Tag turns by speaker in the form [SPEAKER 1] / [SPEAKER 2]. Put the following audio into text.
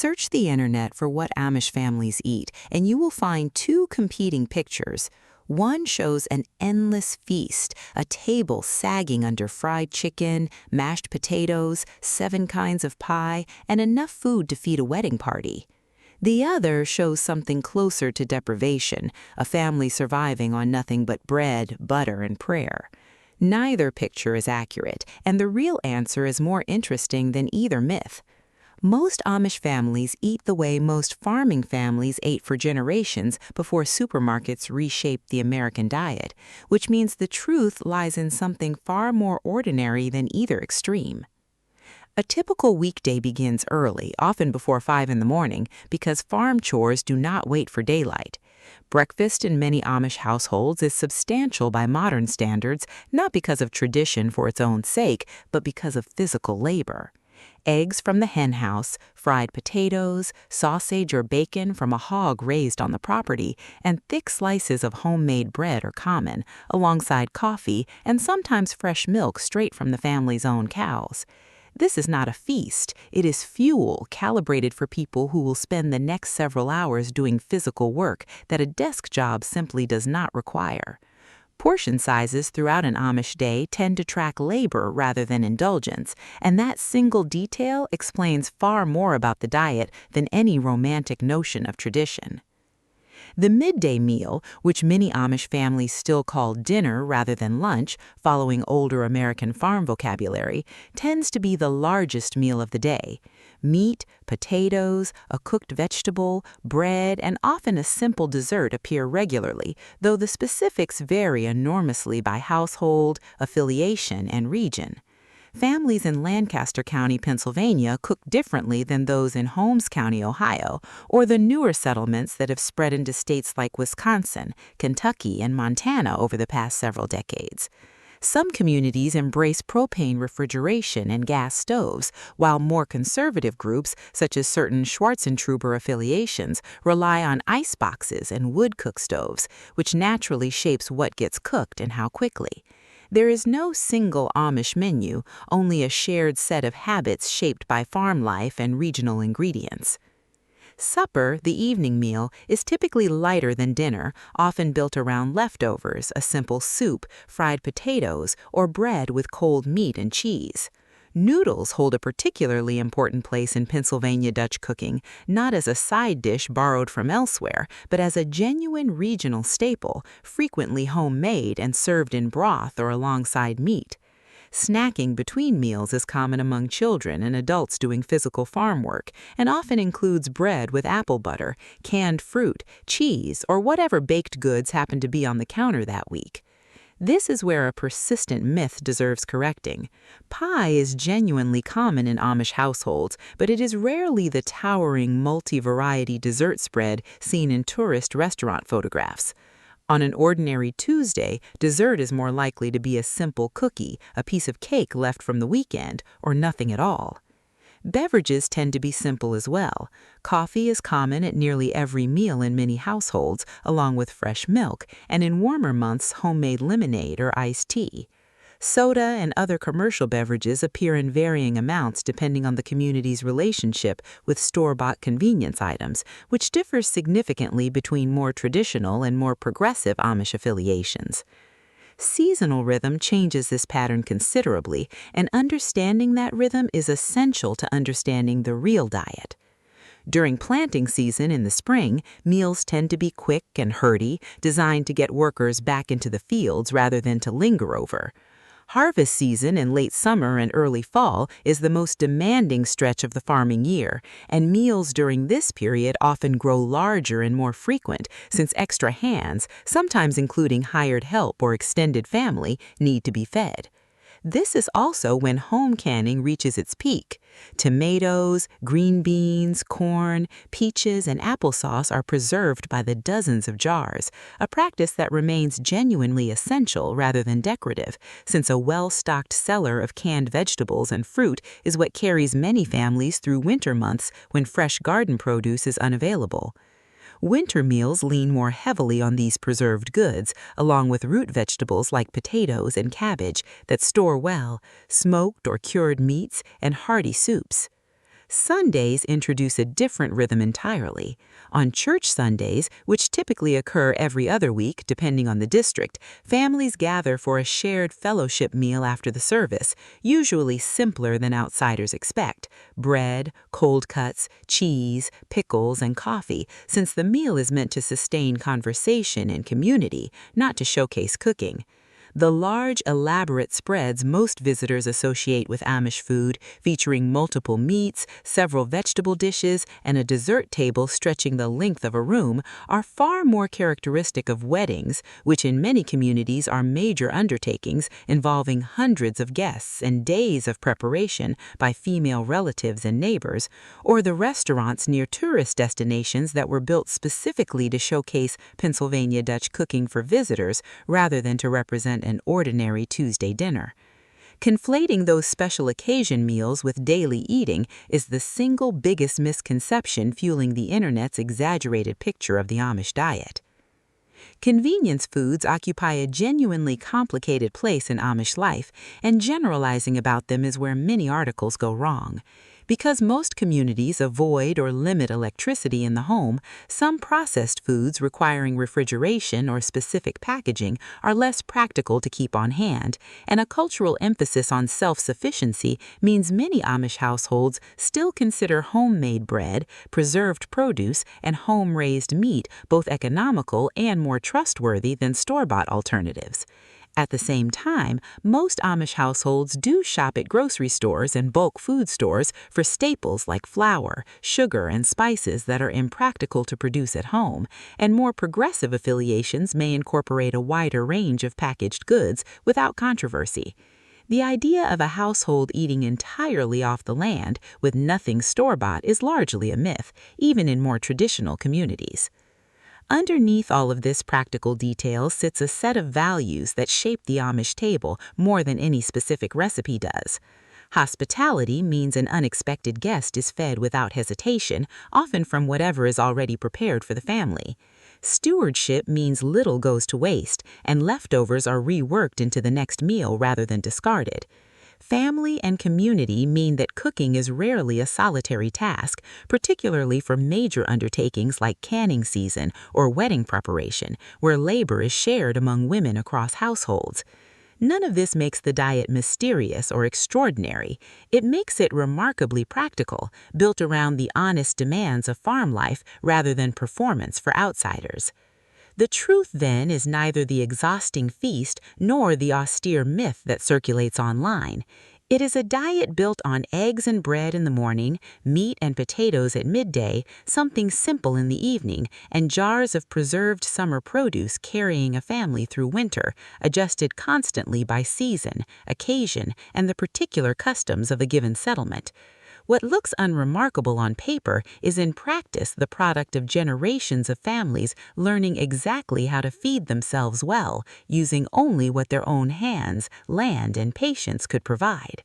[SPEAKER 1] Search the internet for what Amish families eat, and you will find two competing pictures. One shows an endless feast, a table sagging under fried chicken, mashed potatoes, 7 kinds of pie, and enough food to feed a wedding party. The other shows something closer to deprivation, a family surviving on nothing but bread, butter, and prayer. Neither picture is accurate, and the real answer is more interesting than either myth. Most Amish families eat the way most farming families ate for generations before supermarkets reshaped the American diet, which means the truth lies in something far more ordinary than either extreme. A typical weekday begins early, often before 5 in the morning, because farm chores do not wait for daylight. Breakfast in many Amish households is substantial by modern standards, not because of tradition for its own sake, but because of physical labor. Eggs from the hen house, fried potatoes, sausage or bacon from a hog raised on the property, and thick slices of homemade bread are common, alongside coffee and sometimes fresh milk straight from the family's own cows. This is not a feast, it is fuel calibrated for people who will spend the next several hours doing physical work that a desk job simply does not require. Portion sizes throughout an Amish day tend to track labor rather than indulgence, and that single detail explains far more about the diet than any romantic notion of tradition. The midday meal, which many Amish families still call dinner rather than lunch, following older American farm vocabulary, tends to be the largest meal of the day. Meat, potatoes, a cooked vegetable, bread, and often a simple dessert appear regularly, though the specifics vary enormously by household, affiliation, and region. Families in Lancaster County, Pennsylvania cook differently than those in Holmes County, Ohio, or the newer settlements that have spread into states like Wisconsin, Kentucky, and Montana over the past several decades. Some communities embrace propane refrigeration and gas stoves, while more conservative groups, such as certain Schwarzentruber affiliations, rely on ice boxes and wood cook stoves, which naturally shapes what gets cooked and how quickly. There is no single Amish menu, only a shared set of habits shaped by farm life and regional ingredients. Supper, the evening meal, is typically lighter than dinner, often built around leftovers, a simple soup, fried potatoes, or bread with cold meat and cheese. Noodles hold a particularly important place in Pennsylvania Dutch cooking, not as a side dish borrowed from elsewhere, but as a genuine regional staple, frequently homemade and served in broth or alongside meat. Snacking between meals is common among children and adults doing physical farm work, and often includes bread with apple butter, canned fruit, cheese, or whatever baked goods happen to be on the counter that week. This is where a persistent myth deserves correcting. Pie is genuinely common in Amish households, but it is rarely the towering multi-variety dessert spread seen in tourist restaurant photographs. On an ordinary Tuesday, dessert is more likely to be a simple cookie, a piece of cake left from the weekend, or nothing at all. Beverages tend to be simple as well. Coffee is common at nearly every meal in many households, along with fresh milk, and in warmer months, homemade lemonade or iced tea. Soda and other commercial beverages appear in varying amounts depending on the community's relationship with store-bought convenience items, which differs significantly between more traditional and more progressive Amish affiliations. Seasonal rhythm changes this pattern considerably, and understanding that rhythm is essential to understanding the real diet. During planting season in the spring, meals tend to be quick and hearty, designed to get workers back into the fields rather than to linger over. Harvest season in late summer and early fall is the most demanding stretch of the farming year, and meals during this period often grow larger and more frequent since extra hands, sometimes including hired help or extended family, need to be fed. This is also when home canning reaches its peak. Tomatoes, green beans, corn, peaches, and applesauce are preserved by the dozens of jars, a practice that remains genuinely essential rather than decorative, since a well-stocked cellar of canned vegetables and fruit is what carries many families through winter months when fresh garden produce is unavailable. Winter meals lean more heavily on these preserved goods, along with root vegetables like potatoes and cabbage that store well, smoked or cured meats, and hearty soups. Sundays introduce a different rhythm entirely. On church Sundays, which typically occur every other week depending on the district, families gather for a shared fellowship meal after the service, usually simpler than outsiders expect: bread, cold cuts, cheese, pickles, and coffee, since the meal is meant to sustain conversation and community, not to showcase cooking. The large, elaborate spreads most visitors associate with Amish food, featuring multiple meats, several vegetable dishes, and a dessert table stretching the length of a room, are far more characteristic of weddings, which in many communities are major undertakings involving hundreds of guests and days of preparation by female relatives and neighbors, or the restaurants near tourist destinations that were built specifically to showcase Pennsylvania Dutch cooking for visitors rather than to represent an ordinary Tuesday dinner. Conflating those special occasion meals with daily eating is the single biggest misconception fueling the internet's exaggerated picture of the Amish diet. Convenience foods occupy a genuinely complicated place in Amish life, and generalizing about them is where many articles go wrong. Because most communities avoid or limit electricity in the home, some processed foods requiring refrigeration or specific packaging are less practical to keep on hand, and a cultural emphasis on self-sufficiency means many Amish households still consider homemade bread, preserved produce, and home-raised meat both economical and more trustworthy than store-bought alternatives. At the same time, most Amish households do shop at grocery stores and bulk food stores for staples like flour, sugar, and spices that are impractical to produce at home, and more progressive affiliations may incorporate a wider range of packaged goods without controversy. The idea of a household eating entirely off the land with nothing store-bought is largely a myth, even in more traditional communities. Underneath all of this practical detail sits a set of values that shape the Amish table more than any specific recipe does. Hospitality means an unexpected guest is fed without hesitation, often from whatever is already prepared for the family. Stewardship means little goes to waste, and leftovers are reworked into the next meal rather than discarded. Family and community mean that cooking is rarely a solitary task, particularly for major undertakings like canning season or wedding preparation, where labor is shared among women across households. None of this makes the diet mysterious or extraordinary. It makes it remarkably practical, built around the honest demands of farm life rather than performance for outsiders. The truth, then, is neither the exhausting feast nor the austere myth that circulates online. It is a diet built on eggs and bread in the morning, meat and potatoes at midday, something simple in the evening, and jars of preserved summer produce carrying a family through winter, adjusted constantly by season, occasion, and the particular customs of a given settlement. What looks unremarkable on paper is in practice the product of generations of families learning exactly how to feed themselves well, using only what their own hands, land, and patience could provide.